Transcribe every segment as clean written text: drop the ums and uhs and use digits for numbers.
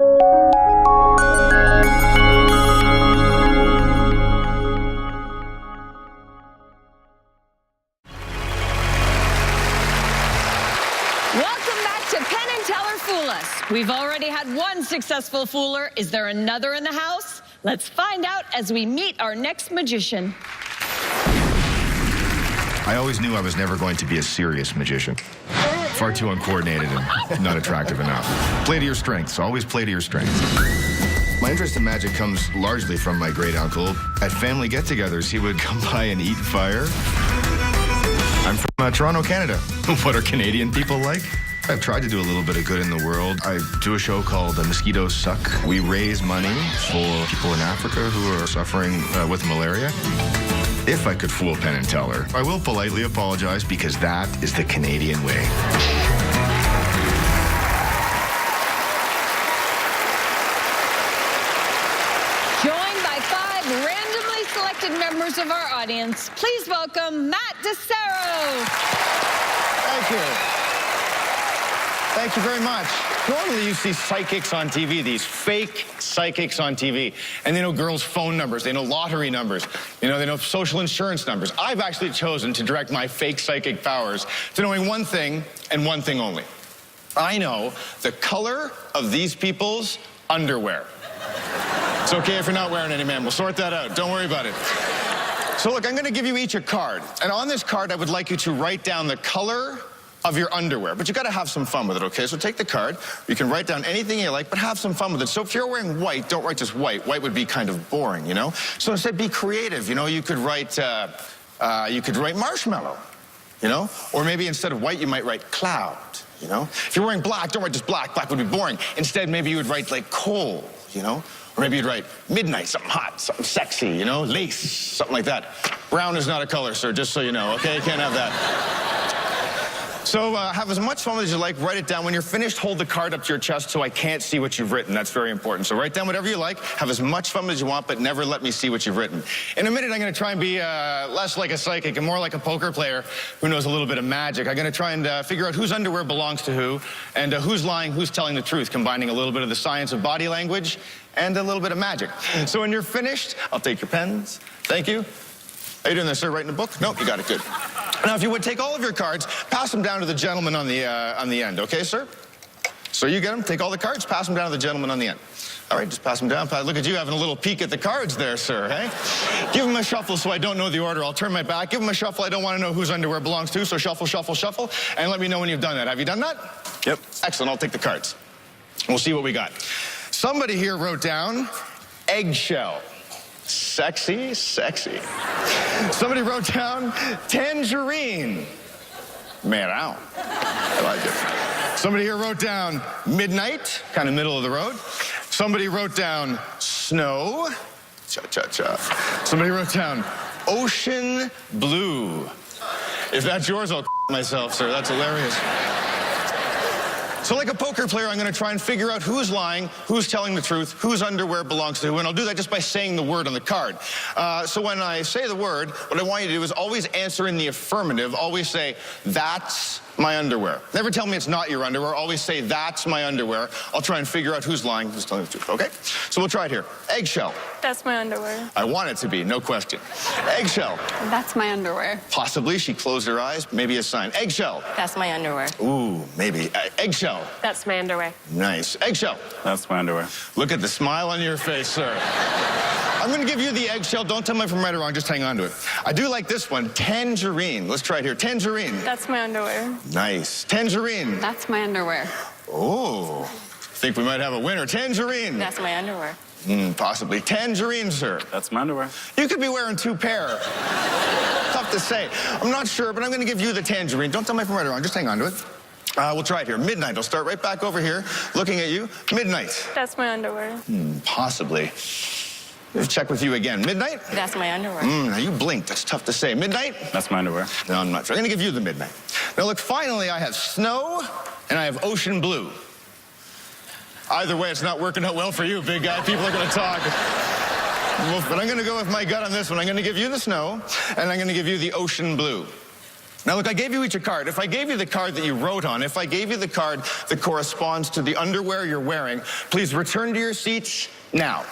Welcome back to Penn and Teller Fool Us. We've already had one successful fooler. Is there another in the house? Let's find out as we meet our next magician. I always knew I was never going to be a serious magician. Far too uncoordinated and not attractive enough. Play to your strengths. Always play to your strengths. My interest in magic comes largely from my great uncle. At family get-togethers, he would come by and eat fire. I'm from Toronto, Canada. What are Canadian people like? I've tried to do a little bit of good in the world. I do a show called Mosquitoes Suck. We raise money for people in Africa who are suffering with malaria. If I could fool Penn and Teller, I will politely apologize because that is the Canadian way. Joined by 5 randomly selected members of our audience, please welcome Matt Disero. Thank you. Thank you very much. Normally you see psychics on TV, these fake psychics on TV, and they know girls' phone numbers, they know lottery numbers, they know social insurance numbers. I've actually chosen to direct my fake psychic powers to knowing one thing and one thing only. I know the color of these people's underwear. It's okay if you're not wearing any, man. We'll sort that out. Don't worry about it. So look, I'm going to give you each a card, and on this card I would like you to write down the color of your underwear, but you got to have some fun with it, okay? So take the card. You can write down anything you like, but have some fun with it. So if you're wearing white, don't write just white. White would be kind of boring, you know? So instead, be creative. You know, you could write marshmallow, you know? Or maybe instead of white, you might write cloud, you know? If you're wearing black, don't write just black. Black would be boring. Instead, maybe you would write like coal, you know? Or maybe you'd write midnight, something hot, something sexy, you know? Lace, something like that. Brown is not a color, sir, just so you know, okay? You can't have that. So have as much fun as you like. Write it down. When you're finished, hold the card up to your chest so I can't see what you've written. That's very important. So write down whatever you like. Have as much fun as you want, but never let me see what you've written. In a minute, I'm going to try and be less like a psychic and more like a poker player who knows a little bit of magic. I'm going to try and figure out whose underwear belongs to who and who's lying, who's telling the truth, combining a little bit of the science of body language and a little bit of magic. So when you're finished, I'll take your pens. Thank you. Are you doing this, sir? Writing a book? Nope, you got it. Good. Now, if you would take all of your cards, pass them down to the gentleman on the end, okay, sir? So you get them, take all the cards, pass them down to the gentleman on the end. All right, just pass them down. Look at you having a little peek at the cards there, sir, hey? Give him a shuffle so I don't know the order. I'll turn my back. Give him a shuffle. I don't want to know whose underwear belongs to, so shuffle, shuffle, shuffle, and let me know when you've done that. Have you done that? Yep. Excellent. I'll take the cards. We'll see what we got. Somebody here wrote down eggshell. Sexy, sexy. Somebody wrote down tangerine. Meow. I like it. Somebody here wrote down midnight, kind of middle of the road. Somebody wrote down snow. Cha-cha-cha. Somebody wrote down ocean blue. If that's yours, I'll myself, sir. That's hilarious. So like a poker player, I'm going to try and figure out who's lying, who's telling the truth, whose underwear belongs to who, and I'll do that just by saying the word on the card. So when I say the word, what I want you to do is always answer in the affirmative. Always say, that's my underwear. Never tell me it's not your underwear. Always say, that's my underwear. I'll try and figure out who's lying, who's telling the truth, okay? So we'll try it here. Eggshell. That's my underwear. I want it to be, no question. Eggshell. That's my underwear. Possibly. She closed her eyes. Maybe a sign. Eggshell. That's my underwear. Ooh, maybe. Eggshell. That's my underwear. Nice. Eggshell. That's my underwear. Look at the smile on your face, sir. I'm going to give you the eggshell. Don't tell me if I'm right or wrong. Just hang on to it. I do like this one. Tangerine. Let's try it here. Tangerine. That's my underwear. Nice. Tangerine. That's my underwear. Oh, think we might have a winner. Tangerine. That's my underwear. Possibly. Tangerine, sir. That's my underwear. You could be wearing 2 pair. Tough to say. I'm not sure, but I'm going to give you the tangerine. Don't tell me if I'm right or wrong. Just hang on to it. We'll try it here. Midnight. I'll start right back over here, looking at you. Midnight. That's my underwear. Possibly. Let's check with you again. Midnight? That's my underwear. Now you blinked. That's tough to say. Midnight? That's my underwear. No, I'm not sure. I'm going to give you the midnight. Now look, finally I have snow and I have ocean blue. Either way, it's not working out well for you, big guy. People are going to talk. But I'm going to go with my gut on this one. I'm going to give you the snow and I'm going to give you the ocean blue. Now, look, I gave you each a card. If I gave you the card that you wrote on, if I gave you the card that corresponds to the underwear you're wearing, please return to your seats now.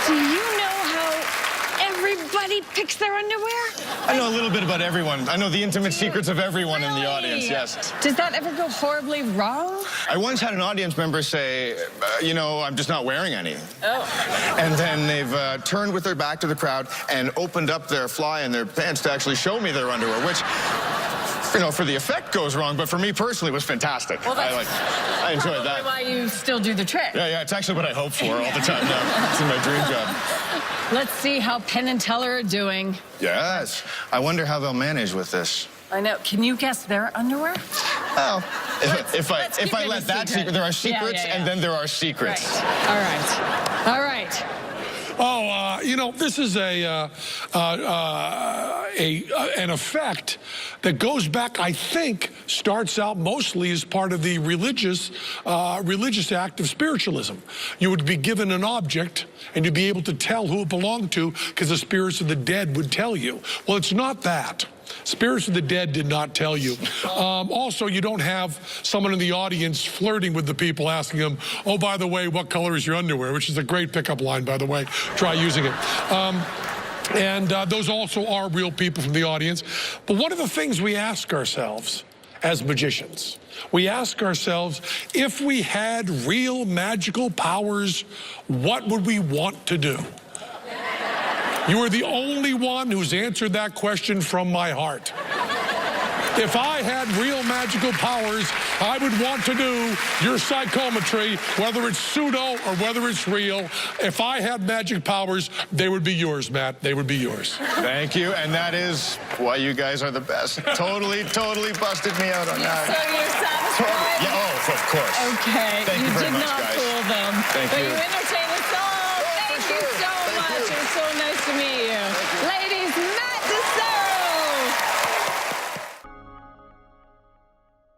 Do you know how everybody picks their underwear? I know a little bit about everyone. I know the intimate secrets of everyone in the audience, yes. Does that ever go horribly wrong? I once had an audience member say, you know, I'm just not wearing any. Oh. And then they've turned with their back to the crowd and opened up their fly in their pants to actually show me their underwear, which, you know, for the effect goes wrong, but for me personally was fantastic. Well, I enjoyed that. Why you still do the trick. Yeah, it's actually what I hope for all the time now. It's in my dream job. Let's see how Penn and Teller are doing. Yes. I wonder how they'll manage with this. I know. Can you guess their underwear? Well, if let's keep I it a let that secret. secret, there are secrets, Yeah. and then there are secrets. Right. All right. Oh, you know, this is an effect that goes back, I think, starts out mostly as part of the religious act of spiritualism. You would be given an object, and you'd be able to tell who it belonged to because the spirits of the dead would tell you. Well, it's not that. Spirits of the dead did not tell you. Also, you don't have someone in the audience flirting with the people, asking them, oh, by the way, what color is your underwear? Which is a great pickup line, by the way. Try using it. And those also are real people from the audience. But one of the things we ask ourselves as magicians, we ask ourselves, if we had real magical powers, what would we want to do? You are the only one who's answered that question from my heart. If I had real magical powers, I would want to do your psychometry, whether it's pseudo or whether it's real. If I had magic powers, they would be yours, Matt. They would be yours. Thank you, and that is why you guys are the best. Totally busted me out on that. So you're satisfied? Yeah, oh, of course. Okay. Thank you very did much, not guys. fool them. Thank but you. you entertained us all. Thank you sure. so Thank much. you. It was so nice to meet you.